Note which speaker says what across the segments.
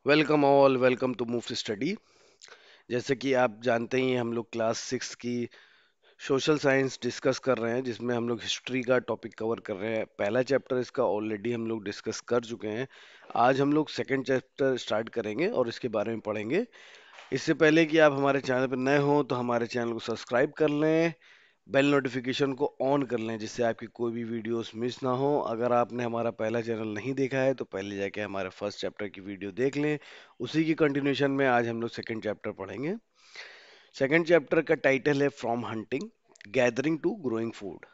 Speaker 1: Welcome all, welcome to Move Study. जैसे कि आप जानते ही हैं, हम लोग क्लास सिक्स की सोशल साइंस डिस्कस कर रहे हैं, जिसमें हम लोग हिस्ट्री का टॉपिक कवर कर रहे हैं। पहला चैप्टर इसका ऑलरेडी हम लोग डिस्कस कर चुके हैं। आज हम लोग सेकंड चैप्टर स्टार्ट करेंगे और इसके बारे में पढ़ेंगे। इससे पहले कि आप हमारे चैनल पर नए हों तो हमारे चैनल को सब्सक्राइब कर लें, बेल नोटिफिकेशन को ऑन कर लें, जिससे आपकी कोई भी वीडियोस मिस ना हो। अगर आपने हमारा पहला चैनल नहीं देखा है तो पहले जाके हमारे फर्स्ट चैप्टर की वीडियो देख लें। उसी की कंटिन्यूशन में आज हम लोग सेकंड चैप्टर पढ़ेंगे। सेकंड चैप्टर का टाइटल है from hunting gathering to growing food.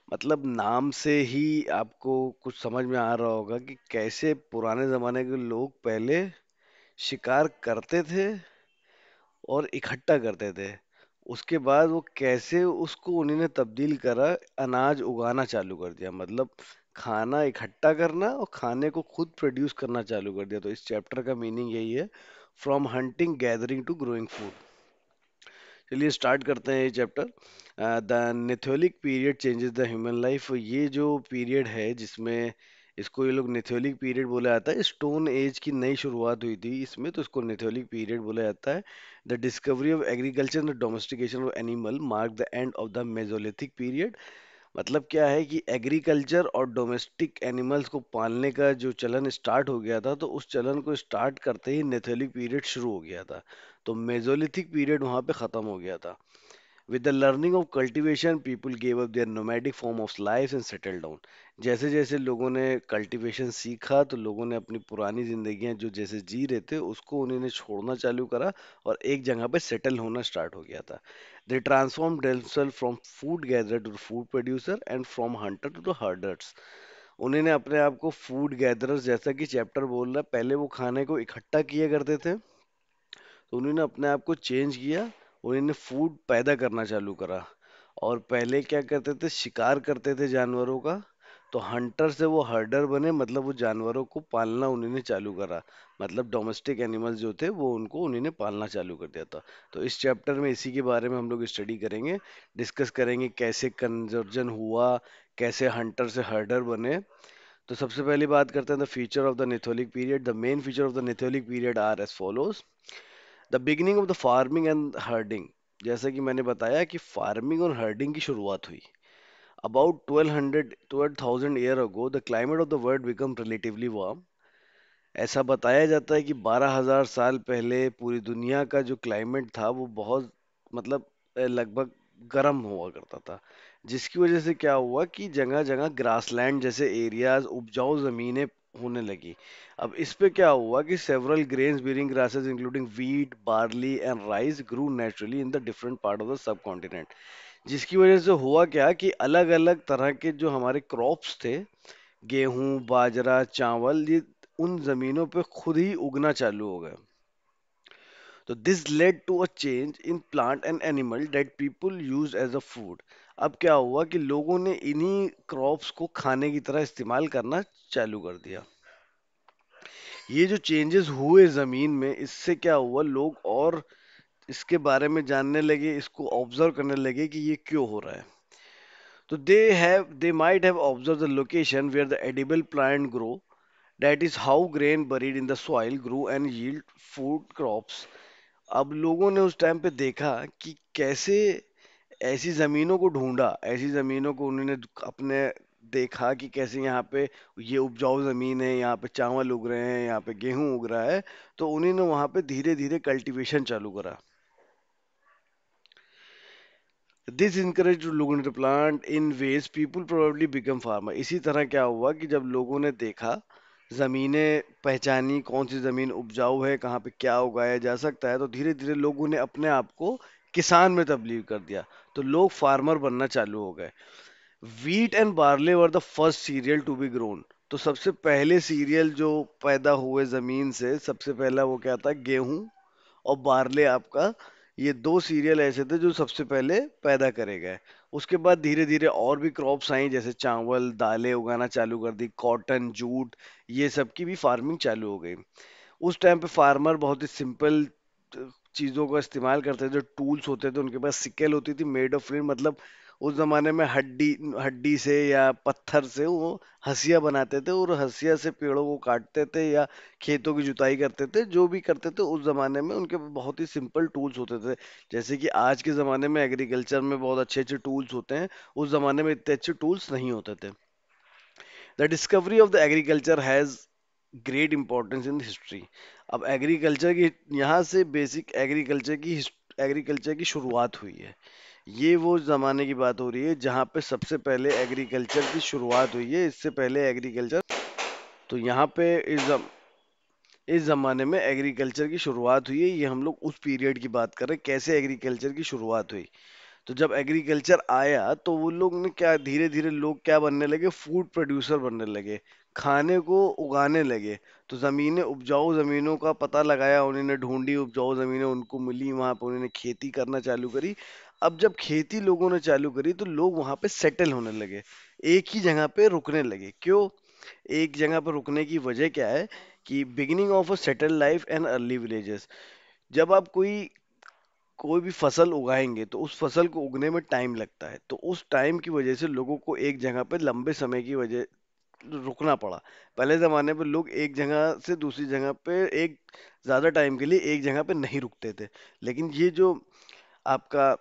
Speaker 1: मतलब नाम से ही आपको कुछ समझ में आ रहा होगा कि कैसे पुराने जमाने के लोग पहले शिकार करते थे और इकट्ठा करते थे। उसके बाद वो कैसे उसको उन्होंने तब्दील करा, अनाज उगाना चालू कर दिया। मतलब खाना इकट्ठा करना और खाने को खुद प्रोड्यूस करना चालू कर दिया। तो इस चैप्टर का मीनिंग यही है, from hunting gathering to growing food. चलिए स्टार्ट करते हैं ये chapter. The neolithic period changes the human life. ये जो पीरियड है जिसमें इसको ये लोग नेथोलिक पीरियड बोला जाता है, स्टोन एज की नई शुरुआत हुई थी इसमें, तो इसको नेथोलिक पीरियड बोला जाता है। The discovery of agriculture and domestication of animal mark the end of the Mesolithic period. मतलब क्या है कि एग्रीकल्चर और डोमेस्टिक एनिमल्स को पालने का जो चलन स्टार्ट हो गया था, तो उस चलन को स्टार्ट करते ही नेथोलिक पीरियड शुरू हो गया था। तो मेसोलिथिक पीरियड वहां पे खत्म हो गया था। With the learning of cultivation, people gave up their nomadic form of life and settled down. जैसे जैसे लोगों ने कल्टीवेशन सीखा, तो लोगों ने अपनी पुरानी जिंदगियां जो जैसे जी रहे थे उसको उन्होंने छोड़ना चालू करा और एक जगह पे सेटल होना स्टार्ट हो गया था। They transformed themselves from food gatherer to food producer and from hunter to herders. उन्होंने अपने आप को फूड गैदरर्स, जैसा कि चैप्टर बोल रहा है, पहले वो खाने को इकट्ठा किया करते थे, तो उन्होंने अपने आप को चेंज किया। उन्होंने फूड पैदा करना चालू करा। और पहले क्या करते थे, शिकार करते थे जानवरों का। तो हंटर से वो हर्डर बने, मतलब वो जानवरों को पालना उन्होंने चालू करा। मतलब डोमेस्टिक एनिमल्स जो थे वो उनको उन्होंने पालना चालू कर दिया था। तो इस चैप्टर में इसी के बारे में हम लोग स्टडी करेंगे, डिस्कस करेंगे कैसे कन्वर्जन हुआ, कैसे हंटर से हर्डर बने। तो सबसे पहली बात करते हैं the feature of the neolithic period. The main feature of the neolithic period are as follows. The beginning of the farming and herding. जैसे कि मैंने बताया कि फार्मिंग और हर्डिंग की शुरुआत हुई about 1200 year ago. The climate of the world become relatively warm. ऐसा बताया जाता है कि 12,000 साल पहले पूरी दुनिया का जो क्लाइमेट था वो बहुत, मतलब लगभग गर्म हुआ करता था। जिसकी वजह से क्या हुआ कि जगह जगह ग्रासलैंड जैसे एरियाज, उपजाऊ जमीनें होने लगी। अब इस पे क्या हुआ कि several grains bearing grasses including wheat, barley and rice grew naturally in the different part of the subcontinent. जिसकी वजह से हुआ क्या कि अलग अलग तरह के जो हमारे क्रॉप्स थे, गेहूं, बाजरा, चावल, ये उन जमीनों पे खुद ही उगना चालू हो गए। तो this led to a change in plant and animal that people use as a food. अब क्या हुआ कि लोगों ने इन्हीं क्रॉप्स को खाने की तरह इस्तेमाल करना चालू कर दिया। ये जो चेंजेस हुए जमीन में, इससे क्या हुआ, लोग और इसके बारे में जानने लगे, इसको ऑब्जर्व करने लगे कि ये क्यों हो रहा है। तो they might have observed the location where the edible plant grow. That is how grain buried in the soil grew and yield food crops. अब लोगों ने उस टाइम पे देखा कि कैसे ऐसी जमीनों को ढूंढा, ऐसी जमीनों को उन्होंने अपने देखा कि कैसे यहाँ पे ये उपजाऊ जमीन है, यहाँ पे चावल उग रहे हैं, यहाँ पे गेहूं उग रहा है। तो उन्होंने वहां पे धीरे धीरे कल्टीवेशन चालू करा। दिस encouraged लोगों ने plant in ways people probably become farmer. इसी तरह क्या हुआ कि जब लोगों ने देखा, जमीनें पहचानी, कौन सी जमीन उपजाऊ है, कहाँ पे क्या उगाया जा सकता है, तो धीरे धीरे लोगों ने अपने आप को किसान में तब्दील कर दिया। तो लोग फार्मर बनना चालू हो गए। Wheat and barley were the first cereal to be grown. तो सबसे पहले सीरियल जो पैदा हुए जमीन से, सबसे पहला वो क्या था, गेहूं और बार्ले। आपका ये दो सीरियल ऐसे थे जो सबसे पहले पैदा करे गए। उसके बाद धीरे धीरे और भी क्रॉप्स आई, जैसे चावल, दालें उगाना चालू कर दी, कॉटन, जूट, ये सब की भी फार्मिंग चालू हो गई। उस टाइम पे फार्मर बहुत ही सिंपल चीजों का इस्तेमाल करते थे। जो टूल्स होते थे उनके पास, सिकल होती थी मेड ऑफ फ्लिंट, मतलब उस जमाने में हड्डी हड्डी से या पत्थर से वो हंसिया बनाते थे और हंसिया से पेड़ों को काटते थे या खेतों की जुताई करते थे। जो भी करते थे उस जमाने में उनके पास बहुत ही सिंपल टूल्स होते थे। जैसे कि आज के जमाने में एग्रीकल्चर में बहुत अच्छे अच्छे टूल्स होते हैं, उस जमाने में इतने अच्छे टूल्स नहीं होते थे। The discovery of the agriculture has great importance in history. अब एग्रीकल्चर की, यहाँ से बेसिक एग्रीकल्चर की शुरुआत हुई है। ये वो जमाने की बात हो रही है जहाँ पे सबसे पहले एग्रीकल्चर की शुरुआत हुई है। इससे पहले एग्रीकल्चर, तो यहाँ पे इस जमाने में एग्रीकल्चर की शुरुआत हुई है। ये हम लोग उस पीरियड की बात कर रहे हैं, कैसे एग्रीकल्चर की शुरुआत हुई। तो जब एग्रीकल्चर आया तो वो लोग ने क्या, धीरे धीरे लोग क्या बनने लगे, फूड प्रोड्यूसर बनने लगे, खाने को उगाने लगे। तो जमीनें, उपजाऊ जमीनों का पता लगाया उन्होंने, ढूंढी उपजाऊ जमीनें, उनको मिली, वहां पे उन्होंने खेती करना चालू करी। अब जब खेती लोगों ने चालू करी तो लोग वहां पे सेटल होने लगे, एक ही जगह पे रुकने लगे। क्यों एक जगह पर रुकने की वजह क्या है कि beginning of a settle life and early villages. जब आप कोई कोई भी फसल उगाएंगे तो उस फसल को उगने में टाइम लगता है, तो उस टाइम की वजह से लोगों को एक जगह पे लंबे समय की वजह रुकना पड़ा। पहले जमाने में लोग एक जगह से दूसरी जगह पे एक ज्यादा टाइम के लिए एक जगह पे नहीं रुकते थे। लेकिन ये जो आपका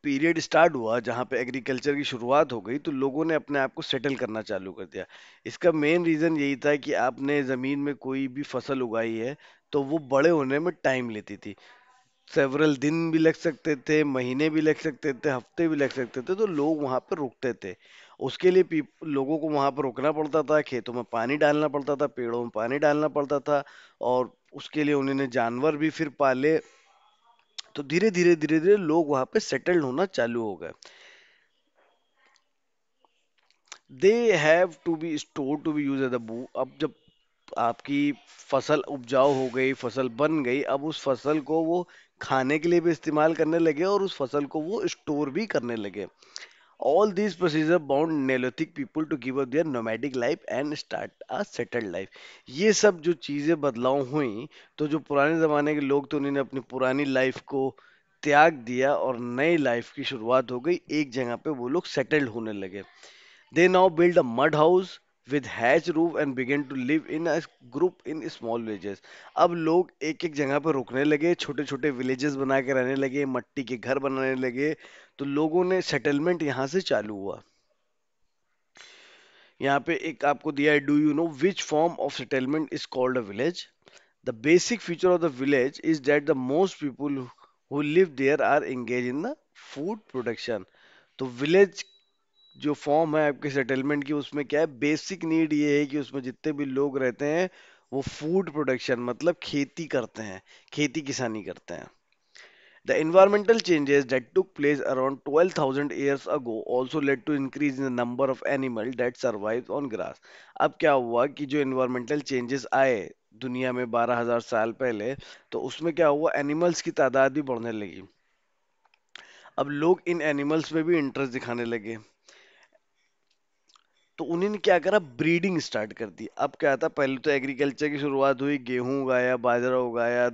Speaker 1: पीरियड स्टार्ट हुआ जहाँ पे एग्रीकल्चर की शुरुआत हो गई, तो लोगों ने अपने आप को सेटल करना चालू कर दिया। इसका मेन रीजन यही था कि आपने जमीन में कोई भी फसल उगाई है तो वो बड़े होने में टाइम लेती थी। सेवरल दिन भी लग सकते थे, महीने भी लग सकते थे, हफ्ते भी लग सकते थे, तो लोग वहां पर रुकते थे। उसके लिए लोगों को वहां पर रुकना पड़ता था, खेतों में पानी डालना पड़ता था, पेड़ों में पानी डालना पड़ता था, और उसके लिए उन्होंने जानवर भी फिर पाले। तो धीरे धीरे लोग वहां पे सेटल्ड होना चालू हो गए। They have to be store to be use as a boo. अब जब आपकी फसल उपजाऊ हो गई, फसल बन गई, अब उस फसल को वो खाने के लिए भी इस्तेमाल करने लगे और उस फसल को वो स्टोर भी करने लगे। All these procedure bound Neolithic people to give up their nomadic life and start a settled life। ये सब जो चीजें बदलाव हुई, तो जो पुराने जमाने के लोग थे उन्होंने अपनी पुरानी लाइफ को त्याग दिया और नई लाइफ की शुरुआत हो गई, एक जगह पे वो लोग सेटल्ड होने लगे। They now build a mud house with thatch roof and begin to live in a group in small villages। अब लोग एक एक जगह पर रुकने लगे, छोटे छोटे विलेजेस बना के रहने लगे, मट्टी के घर बनाने लगे। तो लोगों ने सेटलमेंट यहाँ से चालू हुआ। यहाँ पे एक आपको दिया है, do you know which form of settlement is called a village. The basic feature of the village is that the most people who live there are engage in the food production. तो village जो form है आपके settlement की, उसमें क्या है, basic need ये है कि उसमें जितने भी लोग रहते हैं वो फूड प्रोडक्शन मतलब खेती करते हैं, खेती किसानी करते हैं। The environmental changes that took place around 12,000 years ago also led to increase in the number of animals that survive on grass। अब क्या हुआ कि जो environmental changes आए दुनिया में 12,000 साल पहले, तो उसमें क्या हुआ, एनिमल्स की तादाद भी बढ़ने लगी। अब लोग इन एनिमल्स में भी इंटरेस्ट दिखाने लगे, तो उन्होंने क्या करा, ब्रीडिंग स्टार्ट कर दी। अब क्या था, पहले तो एग्रीकल्चर की शुरुआत हुई, गेहूं उगाया, बाजरा उगाया,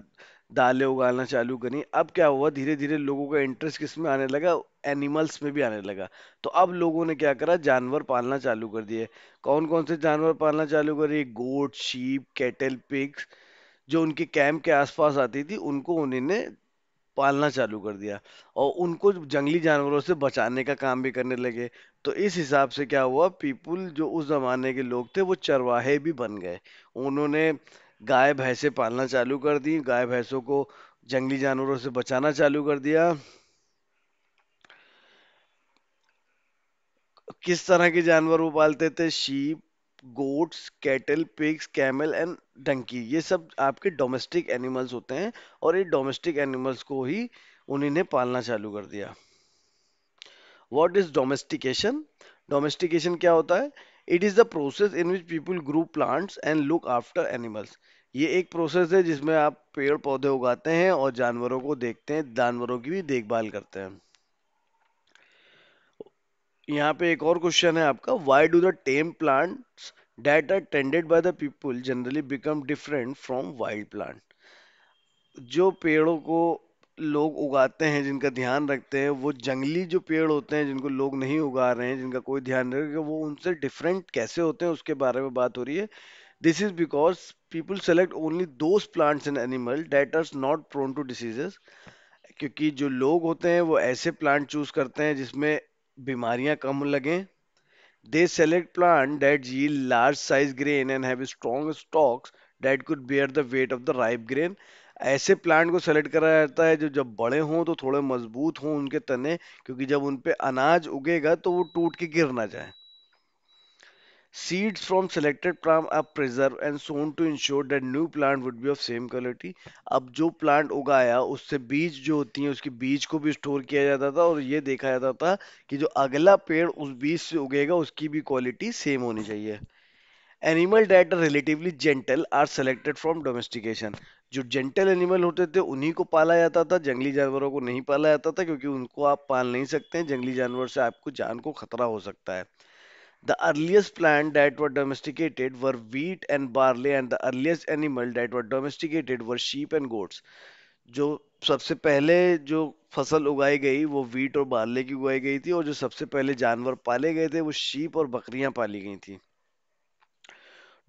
Speaker 1: दालें उगाना चालू करी। अब क्या हुआ, धीरे धीरे लोगों का इंटरेस्ट किस में आने लगा, एनिमल्स में भी आने लगा। तो अब लोगों ने क्या करा, जानवर पालना चालू कर दिए। कौन कौन से जानवर पालना चालू करे, गोट, शीप, कैटल, पिग्स। जो उनके कैंप के आसपास आती थी उनको उन्होंने पालना चालू कर दिया, और उनको जंगली जानवरों से बचाने का काम भी करने लगे। तो इस हिसाब से क्या हुआ, पीपुल जो उस जमाने के लोग थे वो चरवाहे भी बन गए। उन्होंने गाय भैंसे पालना चालू कर दी, गाय भैंसों को जंगली जानवरों से बचाना चालू कर दिया। किस तरह के जानवर वो पालते थे, sheep, goats, cattle, pigs, camel and donkey. ये सब आपके डोमेस्टिक एनिमल्स होते हैं, और ये डोमेस्टिक एनिमल्स को ही उन्हीं ने पालना चालू कर दिया। What is domestication. डोमेस्टिकेशन क्या होता है, it is the process in which people grow plants and look after animals. ये एक प्रोसेस है जिसमें आप पेड़ पौधे उगाते हैं और जानवरों को देखते हैं, जानवरों की भी देखभाल करते हैं। यहाँ पे एक और क्वेश्चन है आपका, why do the tame plants that are tended by the people generally become different from wild plant. जो पेड़ों को लोग उगाते हैं, जिनका ध्यान रखते हैं, वो जंगली जो पेड़ होते हैं जिनको लोग नहीं उगा रहे हैं, जिनका कोई ध्यान नहीं रखेगा, वो उनसे डिफरेंट कैसे होते हैं उसके बारे में बात हो रही है। This is because people select only those plants and animal that are not prone to diseases. क्योंकि जो लोग होते हैं वो ऐसे प्लांट चूज करते हैं जिसमें बीमारियां कम लगें। They select plant that yield large size grain and have strong stalks that could bear the weight of the ripe grain. ऐसे प्लांट को सेलेक्ट करा जाता है जो जब बड़े हों तो थोड़े मजबूत हों उनके तने, क्योंकि जब उन पे अनाज उगेगा तो वो टूट के गिर ना जाए। Seeds from selected plant are preserved and sown to ensure that new plant would be of same quality. अब जो प्लांट उगाया उससे बीज जो होती हैं उसकी बीज को भी स्टोर किया जाता था और ये देखा जाता था कि जो अगला पेड़ उस बीज से उगेगा उसकी भी क्वालिटी सेम होनी चाहिए। Animal that are relatively gentle are selected from domestication. जो जेंटल एनिमल होते थे उन्हीं को पाला जाता था, जंगली जानवरों को नहीं पाला जाता था, क्योंकि उनको आप पाल नहीं सकते हैं, जंगली जानवर से आपको जान को खतरा हो सकता है। The earliest plant that were domesticated were wheat and barley, and the earliest animal that were domesticated were sheep and goats. जो सबसे पहले जो फसल उगाई गई वो वीट और बार्ले की उगाई गई थी, और जो सबसे पहले जानवर पाले गए थे वो शीप और बकरियां पाली गई थी।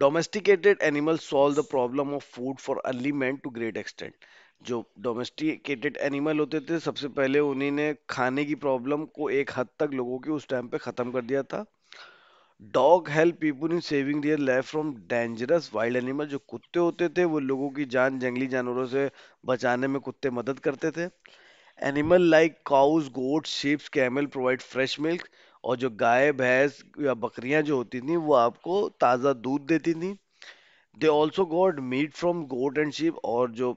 Speaker 1: Domesticated animals solve the problem of food for early men to great extent. जो डोमेस्टिकेटेड एनिमल होते थे सबसे पहले उन्हीं ने खाने की प्रॉब्लम को एक हद तक लोगों की उस टाइम पे खत्म कर दिया था। Dog help people in saving their life from dangerous wild animal. जो कुत्ते होते थे वो लोगों की जान जंगली जानवरों से बचाने में कुत्ते मदद करते थे। एनिमल लाइक काउज गोट sheep camel provide fresh milk. और जो गाय भैंस या बकरियां जो होती थी वो आपको ताज़ा दूध देती थी। They also got meat from goat and sheep। और जो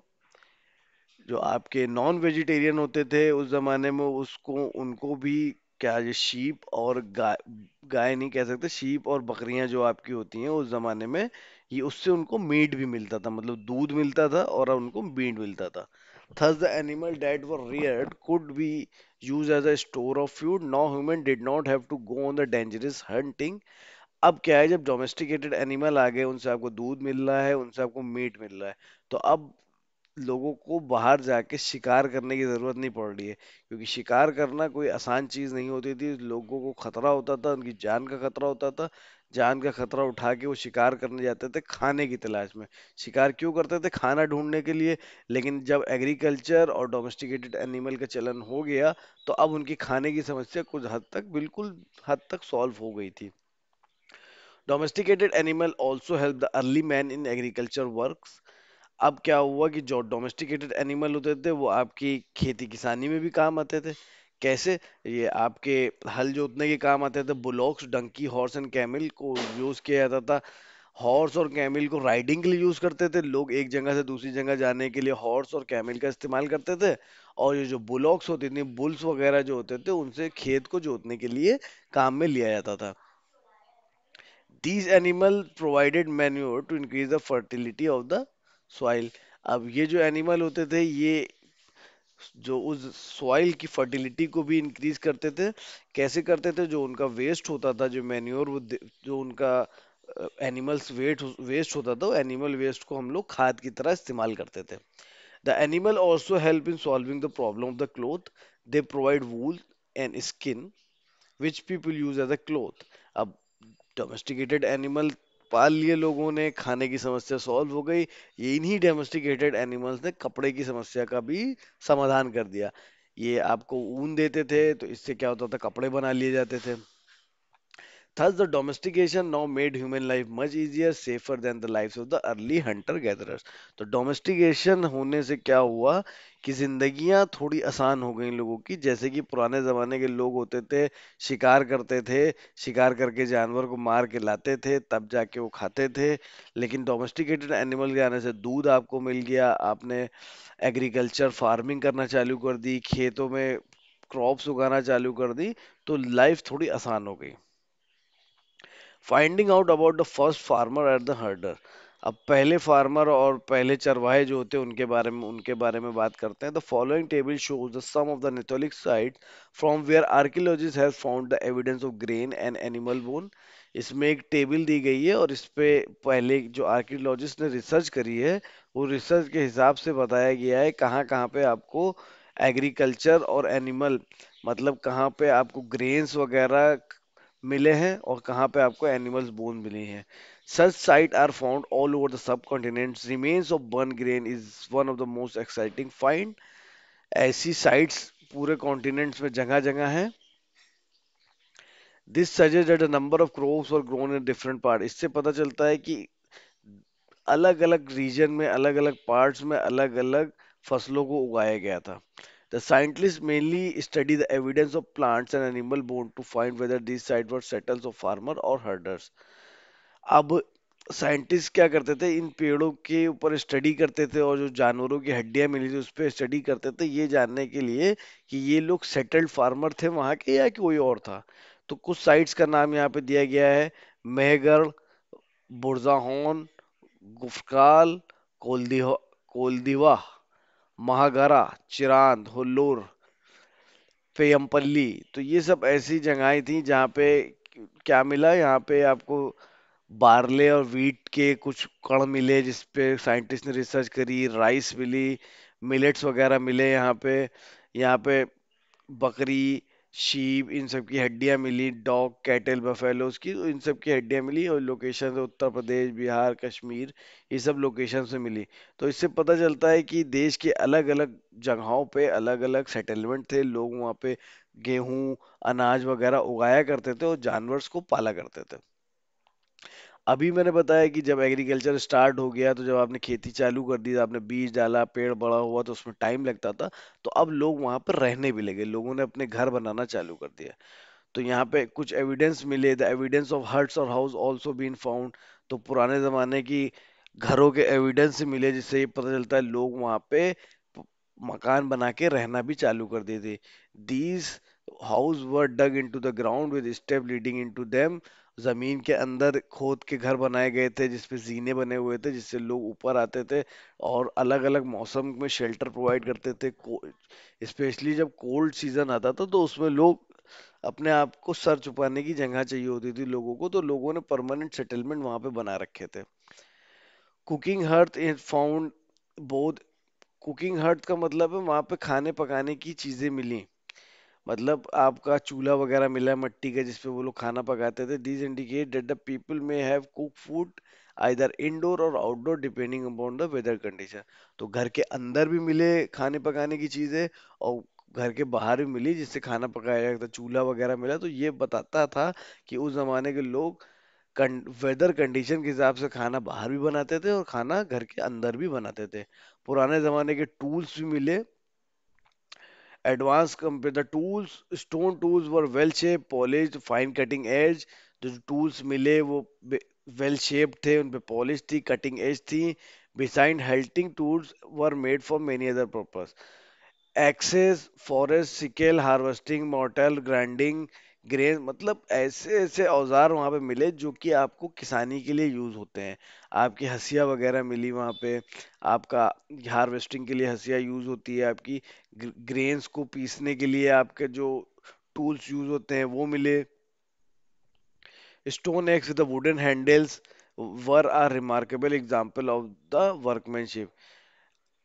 Speaker 1: जो आपके नॉन वेजिटेरियन होते थे उस जमाने में उसको उनको भी क्या ये शीप और गाय, गाय नहीं कह सकते, शीप और बकरियां जो आपकी होती हैं उस जमाने में, ये उससे उनको मीट भी मिलता था, मतलब दूध मिलता था और उनको मीट मिलता था। Thus the animal that were reared could be used as a store of food. No human did not have to go on the dangerous hunting. अब क्या है, जब डोमेस्टिकेटेड एनिमल आ गए उनसे आपको दूध मिल रहा है, उनसे आपको मीट मिल रहा है, तो अब लोगों को बाहर जाके शिकार करने की जरूरत नहीं पड़ रही है, क्योंकि शिकार करना कोई आसान चीज नहीं होती थी। लोगों को खतरा होता था, उनकी जान का खतरा होता था। जान का खतरा उठा के वो शिकार करने जाते थे खाने की तलाश में। शिकार क्यों करते थे? खाना ढूंढने के लिए। लेकिन जब एग्रीकल्चर और डोमेस्टिकेटेड एनिमल का चलन हो गया तो अब उनकी खाने की समस्या कुछ हद तक, बिल्कुल हद तक सॉल्व हो गई थी। Domesticated animal also help the early man in agriculture work. अब क्या हुआ कि जो डोमेस्टिकेटेड एनिमल होते थे वो आपकी खेती किसानी में भी काम आते थे। कैसे? ये आपके हल जोतने के काम आते थे। Bullocks, donkey, horse and camel को यूज किया जाता था। हॉर्स और कैमल को राइडिंग के लिए यूज करते थे लोग, एक जगह से दूसरी जगह जाने के लिए हॉर्स और कैमल का इस्तेमाल करते थे। और ये जो बुलॉक्स होती थी, बुल्स वगैरह जो होते थे, उनसे खेत को जोतने के लिए काम में लिया जाता था। These animals provided manure to increase the fertility of the soil. अब ये जो एनिमल होते थे ये जो उस सॉइल की फर्टिलिटी को भी इंक्रीज करते थे। कैसे करते थे? जो उनका वेस्ट होता था, जो मैन्योर, वो जो उनका एनिमल्स वेस्ट होता था, वो एनिमल वेस्ट को हम लोग खाद की तरह इस्तेमाल करते थे। The animal also help in solving the problem of the cloth. They provide wool and skin which people use as a cloth. अब डोमेस्टिकेटेड एनिमल पाल लिए लोगों ने, खाने की समस्या सॉल्व हो गई। ये इन्हीं डोमेस्टिकेटेड एनिमल्स ने कपड़े की समस्या का भी समाधान कर दिया। ये आपको ऊन देते थे तो इससे क्या होता था, कपड़े बना लिए जाते थे। Thus, the domestication now made human life much easier, safer than the lives of the early hunter gatherers. तो डोमेस्टिकेशन होने से क्या हुआ कि जिंदगियां थोड़ी आसान हो गई लोगों की। जैसे कि पुराने जमाने के लोग होते थे, शिकार करते थे, शिकार करके जानवर को मार के लाते थे, तब जाके वो खाते थे। लेकिन डोमेस्टिकेटेड एनिमल के आने से दूध आपको मिल गया, आपने एग्रीकल्चर फार्मिंग करना चालू कर दी, खेतों में क्रॉप्स उगाना चालू कर दी, तो लाइफ थोड़ी आसान हो गई। Finding out about the first farmer at the हर्डर। अब पहले फार्मर और पहले चरवाहे जो होते हैं उनके बारे में बात करते हैं। The following table shows the some of the neolithic site from where archaeologist have found the evidence of grain and animal bone. इसमें एक टेबल दी गई है और इस पे पहले जो आर्कियोलॉजिस्ट ने रिसर्च करी है वो रिसर्च के हिसाब से बताया गया है कहाँ कहाँ पे आपको एग्रीकल्चर और एनिमल, मतलब कहाँ पे आपको ग्रेन्स वगैरह मिले हैं और कहाँ पे आपको एनिमल्स बोन मिली हैं. Such sites are found all over the subcontinents. Remains of burnt grain is one of the most exciting find. ऐसी साइट्स पूरे कॉन्टिनेंट्स में जगह जगह हैं. This suggests that a number of crops were grown in different parts. इससे पता चलता है कि अलग अलग रीजन में, अलग अलग पार्ट्स में अलग अलग फसलों को उगाया गया था. The scientists mainly study the evidence of plants and animal bone to find whether these sites were settles of farmer or herders. अब साइंटिस्ट क्या करते थे, इन पेड़ों के ऊपर स्टडी करते थे और जो जानवरों की हड्डियां मिली थी उस पर स्टडी करते थे, ये जानने के लिए कि ये लोग सेटल्ड फार्मर थे वहां के या कोई और था. तो कुछ साइट्स का नाम यहाँ पे दिया गया है: मेहगढ़, बुरजाहोन, गुफकाल, कोलदीवा, कोलदीवा, महागारा, चिरांद, हुल्लूर, पेयमपल्ली. तो ये सब ऐसी जगहें थी जहाँ पे क्या मिला, यहाँ पे आपको बार्ले और वीट के कुछ कण मिले जिस पे साइंटिस्ट ने रिसर्च करी, राइस मिली, मिलेट्स वगैरह मिले यहाँ पे. यहाँ पे बकरी, शीप, इन सब की हड्डियां मिली, डॉग, कैटल, बफेलोज की, तो इन सब की हड्डियां मिली और लोकेशन उत्तर प्रदेश, बिहार, कश्मीर, ये सब लोकेशन से मिली. तो इससे पता चलता है कि देश के अलग अलग जगहों पे अलग अलग सेटलमेंट थे, लोग वहाँ पे गेहूं, अनाज वगैरह उगाया करते थे और जानवर्स को पाला करते थे. अभी मैंने बताया कि जब एग्रीकल्चर स्टार्ट हो गया, तो जब आपने खेती चालू कर दी, आपने बीज डाला, पेड़ बड़ा हुआ, तो उसमें टाइम लगता था. तो अब लोग वहां पर रहने भी लगे, लोगों ने अपने घर बनाना चालू कर दिया. तो यहाँ पे कुछ एविडेंस मिले. द एविडेंस ऑफ हट्स और हाउस आल्सो बीन फाउंड. तो पुराने जमाने की घरों के एविडेंस मिले, जिससे ये पता चलता है लोग वहां पे प- मकान बना के रहना भी चालू कर दिए थे. These house were dug into the ground with step leading into them. जमीन के अंदर खोद के घर बनाए गए थे जिसपे जीने बने हुए थे, जिससे लोग ऊपर आते थे और अलग अलग मौसम में शेल्टर प्रोवाइड करते थे. स्पेशली जब कोल्ड सीजन आता था तो उसमें लोग अपने आप को सर छुपाने की जगह चाहिए होती थी लोगों को, तो लोगों ने परमानेंट सेटलमेंट वहां पे बना रखे थे. Cooking hearth is found both. Cooking hearth का मतलब है वहां पे खाने पकाने की चीजें मिली, मतलब आपका चूल्हा वगैरह मिला है मिट्टी का जिसपे वो लोग खाना पकाते थे. These indicate that the people may have cook food either indoor और outdoor depending upon the weather condition. तो घर के अंदर भी मिले खाने पकाने की चीजें और घर के बाहर भी मिली जिससे खाना पकाया जाता था, चूल्हा वगैरह मिला. तो ये बताता था कि उस जमाने के लोग वेदर कंडीशन के हिसाब से खाना बाहर भी बनाते थे और खाना घर के अंदर भी बनाते थे. पुराने जमाने के टूल्स भी मिले. Advanced compare the tools, stone tools were well shaped, polished, fine cutting edge. जो tools मिले वो well shaped थे, उन पे polished थी, cutting edge थी. Beside hunting tools were made for many other purpose. Axes, forest, sickle, harvesting, mortar, grinding, grain, मतलब ऐसे ऐसे औजार वहां पे मिले जो कि आपको किसानी के लिए यूज होते हैं. आपकी हंसिया वगैरह मिली वहां पे. आपका हार्वेस्टिंग के लिए हंसिया यूज होती है. आपकी ग्रेन्स को पीसने के लिए आपके जो टूल्स यूज होते हैं वो मिले. Stone axe with wooden handles were a remarkable example of the workmanship.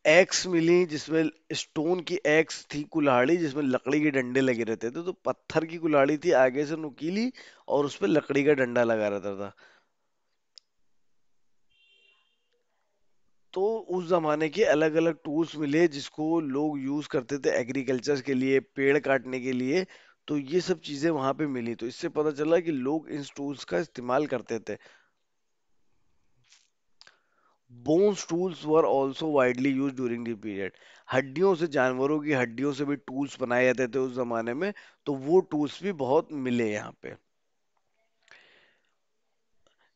Speaker 1: Axe मिली जिसमें स्टोन की एक्स थी, कुल्हाड़ी जिसमें लकड़ी के डंडे लगे रहते थे. तो पत्थर की कुल्हाड़ी थी, आगे से नुकीली, और उस पे लकड़ी का डंडा लगा रहता था. तो उस जमाने के अलग अलग टूल्स मिले जिसको लोग यूज करते थे एग्रीकल्चर के लिए, पेड़ काटने के लिए. तो ये सब चीजें वहां पे मिली, तो इससे पता चला कि लोग इन टूल्स का इस्तेमाल करते थे. Bones tools were also widely use during the period. हड्डियों से, जानवरों की हड्डियों से भी टूल्स बनाए जाते थे उस जमाने में. तो वो टूल्स भी बहुत मिले यहाँ पे,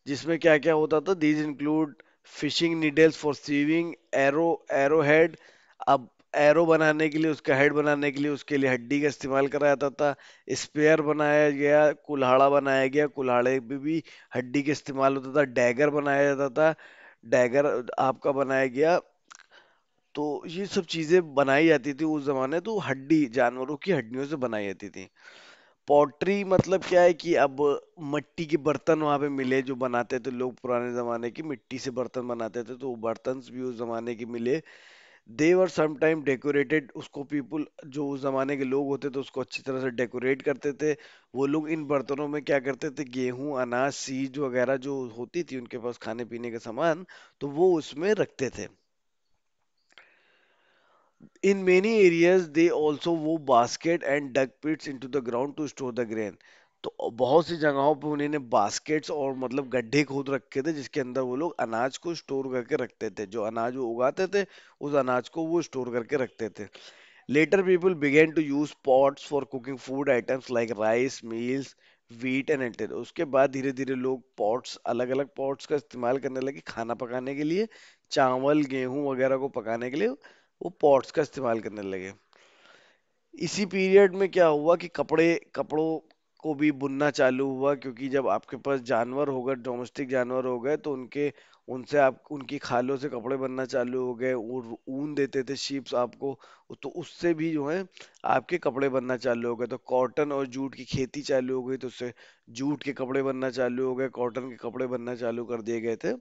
Speaker 1: जिसमें क्या क्या होता था. These include fishing needles for sewing, arrow, arrow head. अब एरो बनाने के लिए, उसका हेड बनाने के लिए उसके लिए हड्डी का इस्तेमाल करा जाता था. स्पेयर बनाया गया, कुल्हाड़ा बनाया गया, कुल्हाड़े पे भी हड्डी का इस्तेमाल होता था. डैगर बनाया जाता था, डैगर आपका बनाया गया. तो ये सब चीजें बनाई जाती थी उस जमाने, तो हड्डी जानवरों की हड्डियों से बनाई जाती थी. पॉटरी मतलब क्या है कि अब मिट्टी के बर्तन वहां पे मिले जो बनाते थे लोग, पुराने जमाने की मिट्टी से बर्तन बनाते थे, तो वो बर्तन भी उस जमाने के मिले. दे वर समटाइम डेकोरेटेड, उसको पीपुल जो उस जमाने के लोग होते थे उसको अच्छी तरह से डेकोरेट करते थे। वो लोग इन बर्तनों में क्या करते थे, गेहूं अनाज सीज वगैरह जो होती थी उनके पास खाने पीने का सामान, तो वो उसमें रखते थे। In many areas, they also wove basket and dug pits into the ground to store the grain. तो बहुत सी जगहों पे उन्होंने बास्केट्स और मतलब गड्ढे खोद रखे थे जिसके अंदर वो लोग अनाज को स्टोर करके रखते थे। जो अनाज वो उगाते थे उस अनाज को वो स्टोर करके रखते थे। Later, people began to use pots for cooking food items like rice, meals, wheat and lentil. उसके बाद धीरे धीरे लोग पॉट्स, अलग अलग पॉट्स का इस्तेमाल करने लगे खाना पकाने के लिए। चावल गेहूं वगैरह को पकाने के लिए वो पॉट्स का इस्तेमाल करने लगे। इसी पीरियड में क्या हुआ कि कपड़ों को भी बुनना चालू हुआ, क्योंकि जब आपके पास जानवर हो गए, डोमेस्टिक जानवर हो गए, तो उनके उनसे आप उनकी खालों से कपड़े बनना चालू हो गए। और ऊन देते थे शीप्स आपको, तो उससे भी जो है आपके कपड़े बनना चालू हो गए। तो कॉटन और जूट की खेती चालू हो गई, तो उससे जूट के कपड़े बनना चालू हो गए, कॉटन के कपड़े बनना चालू कर दिए गए थे।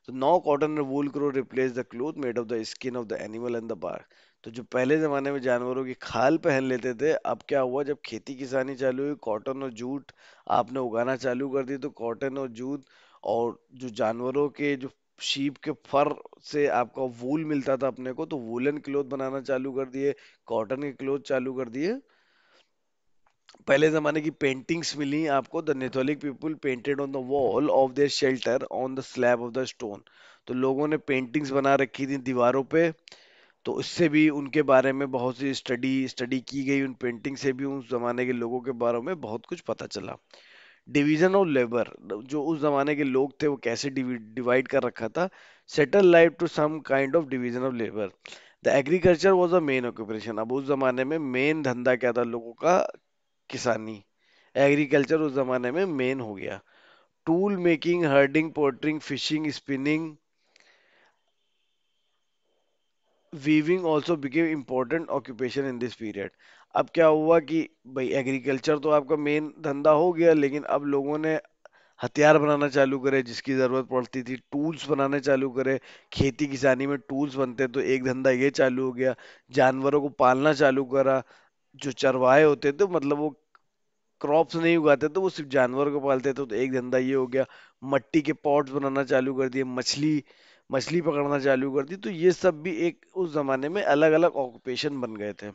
Speaker 1: तो now cotton and wool grow replace the cloth made of the skin of the animal and the bark. तो जो पहले जमाने में जानवरों की खाल पहन लेते थे, अब क्या हुआ जब खेती किसानी चालू हुई, कॉटन और जूट आपने उगाना चालू कर दी, तो कॉटन और जूट और जो जानवरों के जो शीप के फर से आपका वूल मिलता था अपने को, तो वूलन क्लोथ बनाना चालू कर दिए, कॉटन के क्लोथ चालू कर दिए। पहले जमाने की पेंटिंग्स मिली आपको। The neolithic people painted on the wall of their shelter on the slab of the stone. तो लोगों ने पेंटिंग्स बना रखी थी दीवारों पे। तो इससे भी उनके बारे में बहुत सी स्टडी स्टडी की गई। उन पेंटिंग से भी उस जमाने के लोगों के बारे में बहुत कुछ पता चला। डिवीजन ऑफ लेबर, जो उस जमाने के लोग थे वो कैसे डिवाइड कर रखा था। Settle life to some kind of division of labour. The agriculture was a main occupation. अब उस जमाने में मेन धंधा क्या था लोगों का, किसानी। एग्रीकल्चर उस जमाने में मेन हो गया। Tool making, herding, pottering, fishing, spinning, weaving also became important occupation in this period. अब क्या हुआ कि भाई एग्रीकल्चर तो आपका मेन धंधा हो गया, लेकिन अब लोगों ने हथियार बनाना चालू करे जिसकी जरूरत पड़ती थी, टूल्स बनाने चालू करे। खेती किसानी में टूल्स बनते, तो एक धंधा ये चालू हो गया। जानवरों को पालना चालू करा। जो चरवाहे होते थे मतलब वो क्रॉप्स नहीं उगाते थे, वो सिर्फ जानवर को पालते थे, तो एक धंधा ये हो गया। मट्टी के पॉट्स बनाना चालू कर दिए, मछली मछली पकड़ना चालू कर दी। तो ये सब भी एक उस जमाने में अलग अलग ऑक्यूपेशन बन गए थे।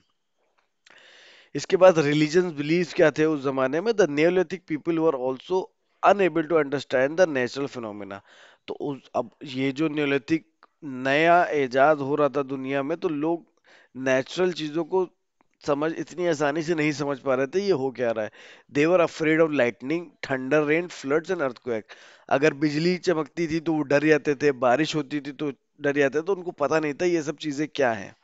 Speaker 1: इसके बाद रिलीजन बिलीव्स क्या थे उस जमाने में। The Neolithic people were also unable to understand the natural phenomena. तो अब ये जो नियोलिथिक नया इजाद हो रहा था दुनिया में, तो लोग नेचुरल चीजों को समझ इतनी आसानी से नहीं समझ पा रहे थे ये हो क्या रहा है। They were afraid of lightning, thunder, rain, floods and earthquake. अगर बिजली चमकती थी तो वो डर जाते थे, बारिश होती थी तो डर जाते थे, तो उनको पता नहीं था ये सब चीजें क्या हैं।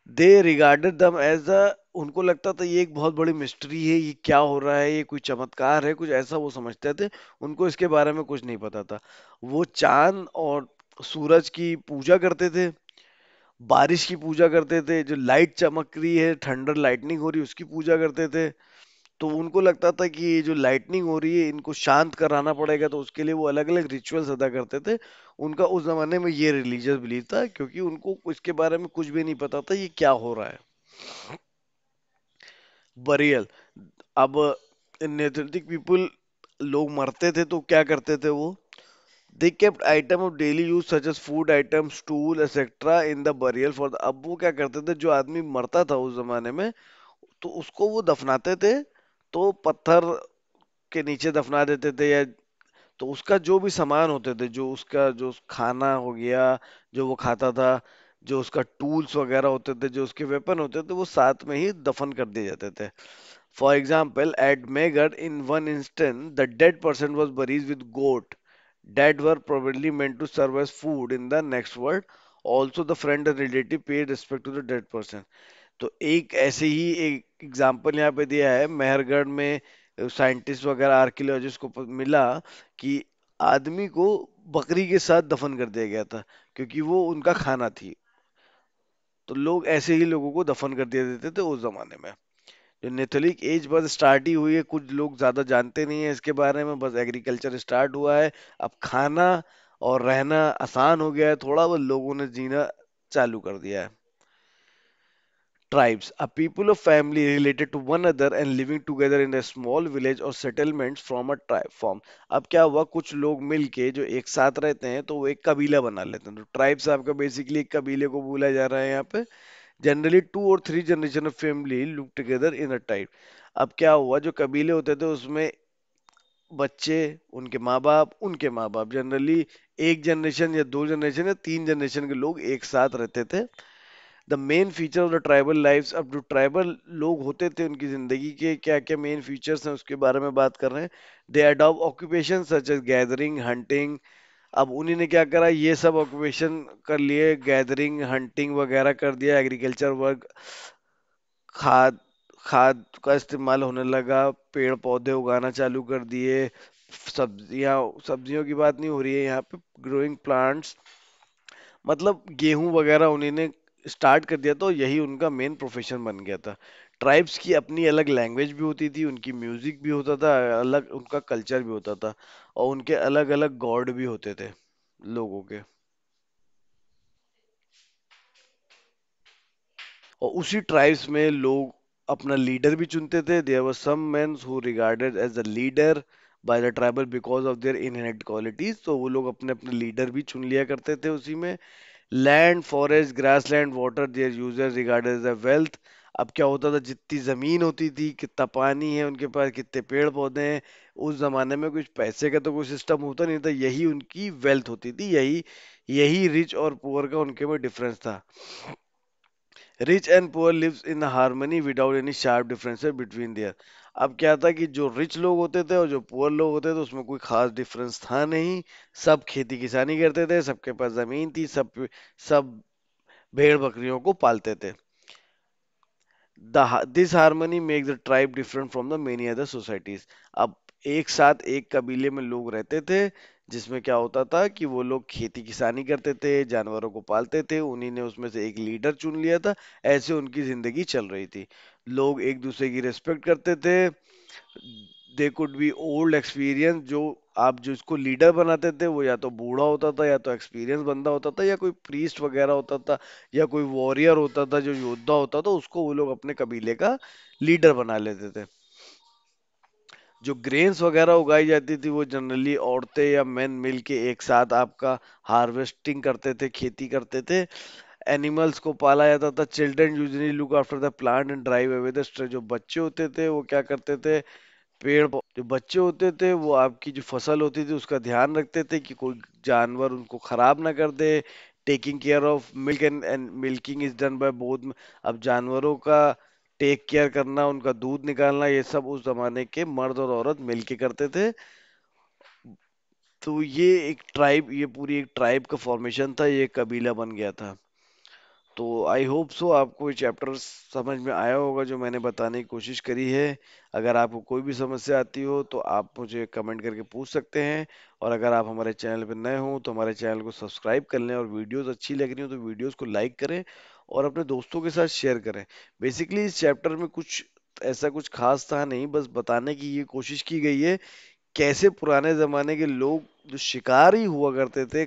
Speaker 1: दे रिगार्डेड दम एज अ, उनको लगता था ये एक बहुत बड़ी मिस्ट्री है, ये क्या हो रहा है, ये कोई चमत्कार है, कुछ ऐसा वो समझते थे। उनको इसके बारे में कुछ नहीं पता था। वो चांद और सूरज की पूजा करते थे, बारिश की पूजा करते थे, जो लाइट चमक रही है, थंडर लाइटनिंग हो रही है उसकी पूजा करते थे। तो उनको लगता था कि ये जो लाइटनिंग हो रही है इनको शांत कराना पड़ेगा, तो उसके लिए वो अलग अलग रिचुअल्स अदा करते थे। उनका उस जमाने में ये रिलीजियस बिलीफ था, क्योंकि उनको इसके बारे में कुछ भी नहीं पता था ये क्या हो रहा है। बरियल, अब नेथलिथिक पीपल, लोग मरते थे तो क्या करते थे वो, they kept item of daily use such as food items, tool etcetera in the burial for the. अब वो क्या करते थे, जो आदमी मरता था उस जमाने में, तो उसको वो दफनाते थे, तो पत्थर के नीचे दफना देते थे, या तो उसका जो भी सामान होते थे, जो उसका जो खाना हो गया जो वो खाता था, जो उसका टूल्स वगैरह होते थे, जो उसके वेपन होते थे, वो साथ में ही दफन कर दिए जाते थे। For example, at Megat, in one instance, the dead person was buried with goat that were probably meant to serve as food in the next world. Also, the friend and relative paid respect to the dead person. तो एक ऐसे ही एक example यहाँ पे दिया है मेहरगढ़ में। Scientist वगैरह आर्कियोलॉजिस्ट को मिला कि आदमी को बकरी के साथ दफन कर दिया गया था, क्योंकि वो उनका खाना थी। तो लोग ऐसे ही लोगों को दफन कर दिया देते थे उस जमाने में। जो नेथोलिक एज बस स्टार्ट ही हुई है, कुछ लोग ज्यादा जानते नहीं है इसके बारे में, बस एग्रीकल्चर स्टार्ट हुआ है। अब खाना और रहना आसान हो गया है थोड़ा, बस लोगों ने जीना चालू कर दिया है। Tribes, a people of family related to one another and living together in a small village or settlements from a tribe form. अब क्या हुआ, कुछ लोग मिलके जो एक साथ रहते हैं तो वो एक कबीला बना लेते हैं। तो ट्राइब्स आपका बेसिकली एक कबीले को बोला जा रहा है यहाँ पे। Generally 2 or 3 generation of family live together in a tribe. अब क्या हुआ, जो कबीले होते थे उसमें बच्चे, उनके माँ बाप जनरली एक जनरेशन या 2 जनरेशन या 3 जनरेशन के लोग एक साथ रहते थे। The main feature of the tribal lifes, अब जो ट्राइबल लोग होते थे उनकी जिंदगी के क्या क्या मेन फीचर्स हैं उसके बारे में बात कर रहे हैं। They adopt occupation such as gathering, hunting. अब उन्हीं ने क्या करा, ये सब ऑक्यूपेशन कर लिए, गैदरिंग, हंटिंग वगैरह कर दिया, एग्रीकल्चर वर्क, खाद खाद का इस्तेमाल होने लगा, पेड़ पौधे उगाना चालू कर दिए, सब्जियां, सब्जियों की बात नहीं हो रही है यहाँ पे, ग्रोइंग प्लांट्स, मतलब गेहूं वगैरह उन्हीं ने स्टार्ट कर दिया, तो यही उनका मेन प्रोफेशन बन गया था। ट्राइब्स की अपनी अलग लैंग्वेज भी होती थी, उनकी म्यूजिक भी होता था, अलग उनका कल्चर भी होता था, और उनके अलग अलग गॉड भी होते थे लोगों के। और उसी ट्राइब्स में लोग अपना लीडर भी चुनते थे। There were some men who regarded as a leader by the tribal because of their inherent qualities, तो वो लोग अपने अपने लीडर भी चुन लिया करते थे उसी में। Land, forest, grassland, water, their user regarded as a wealth. अब क्या होता था, जितनी जमीन होती थी, कितना पानी है उनके पास, कितने पेड़ पौधे हैं, उस जमाने में कुछ पैसे का तो कोई सिस्टम होता नहीं था, यही उनकी वेल्थ होती थी, यही यही रिच और पुअर का उनके में डिफरेंस था। Rich and poor lives in harmony without any sharp differences between there. अब क्या था कि जो रिच लोग होते थे और जो पुअर लोग होते थे उसमें कोई खास डिफरेंस था नहीं। सब खेती किसानी करते थे, सबके पास जमीन थी, सब भेड़ बकरियों को पालते थे। This harmony make the tribe different from the many other societies. अब एक साथ एक कबीले में लोग रहते थे, जिसमें क्या होता था कि वो लोग खेती किसानी करते थे, जानवरों को पालते थे, उन्हीं ने उसमें से एक लीडर चुन लिया था, ऐसे उनकी जिंदगी चल रही थी। लोग एक दूसरे की रिस्पेक्ट करते थे। They could be old experience, जो आप जो इसको लीडर बनाते थे वो या तो बूढ़ा होता था, या तो एक्सपीरियंस बंदा होता था, या कोई प्रीस्ट वगैरह होता था, या कोई वॉरियर होता था जो योद्धा होता था, उसको वो लोग अपने कबीले का लीडर बना लेते थे। जो ग्रेन्स वगैरह उगाई जाती थी वो जनरली औरतें या मेन मिल के एक साथ आपका हार्वेस्टिंग करते थे, खेती करते थे। एनिमल्स को पाला जाता था। Children usually look after the plant and drive away the stress. जो बच्चे होते थे वो क्या करते थे, जो बच्चे होते थे वो आपकी जो फसल होती थी उसका ध्यान रखते थे कि कोई जानवर उनको खराब ना कर दे। Taking care of milk and milking is done by both. अब जानवरों का टेक केयर करना, उनका दूध निकालना, ये सब उस जमाने के मर्द और औरत मिलके करते थे। तो ये पूरी एक ट्राइब का फॉर्मेशन था, ये कबीला बन गया था। तो आई होप सो आपको ये चैप्टर समझ में आया होगा जो मैंने बताने की कोशिश करी है। अगर आपको कोई भी समस्या आती हो तो आप मुझे कमेंट करके पूछ सकते हैं। और अगर आप हमारे चैनल पर नए हो तो हमारे चैनल को सब्सक्राइब कर लें, और वीडियोस अच्छी लग रही हो तो वीडियोस को लाइक करें और अपने दोस्तों के साथ शेयर करें। बेसिकली इस चैप्टर में कुछ ऐसा कुछ खास था नहीं, बस बताने की ये कोशिश की गई है कैसे पुराने जमाने के लोग जो शिकारी हुआ करते थे,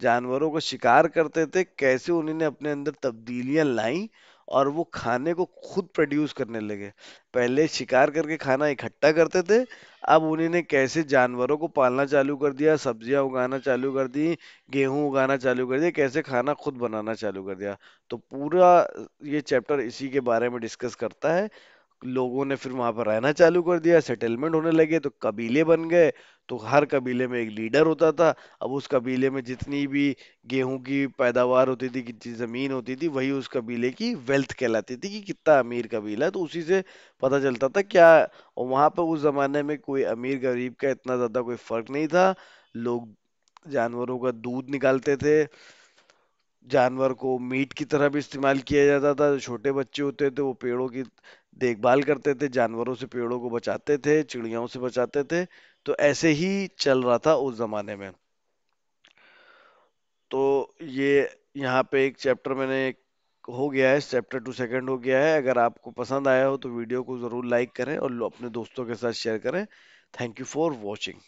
Speaker 1: जानवरों का शिकार करते थे, कैसे उन्होंने अपने अंदर तब्दीलियां लाई और वो खाने को खुद प्रोड्यूस करने लगे। पहले शिकार करके खाना इकट्ठा करते थे, अब उन्होंने कैसे जानवरों को पालना चालू कर दिया, सब्जियां उगाना चालू कर दी, गेहूं उगाना चालू कर दिया, कैसे खाना खुद बनाना चालू कर दिया। तो पूरा ये चैप्टर इसी के बारे में डिस्कस करता है। लोगों ने फिर वहां पर रहना चालू कर दिया, सेटलमेंट होने लगे, तो कबीले बन गए। तो हर कबीले में एक लीडर होता था। अब उस कबीले में जितनी भी गेहूं की पैदावार होती थी, कितनी जमीन होती थी, वही उस कबीले की वेल्थ कहलाती थी कि कितना अमीर कबीला है, तो उसी से पता चलता था क्या। और वहां पर उस जमाने में कोई अमीर गरीब का इतना ज्यादा कोई फर्क नहीं था। लोग जानवरों का दूध निकालते थे, जानवर को मीट की तरह भी इस्तेमाल किया जाता था। जो छोटे बच्चे होते थे वो पेड़ों की देखभाल करते थे, जानवरों से पेड़ों को बचाते थे, चिड़ियाओं से बचाते थे। तो ऐसे ही चल रहा था उस जमाने में। तो ये यहाँ पे एक चैप्टर मैंने हो गया है, चैप्टर 2 सेकंड हो गया है। अगर आपको पसंद आया हो तो वीडियो को जरूर लाइक करें और अपने दोस्तों के साथ शेयर करें। Thank you for watching.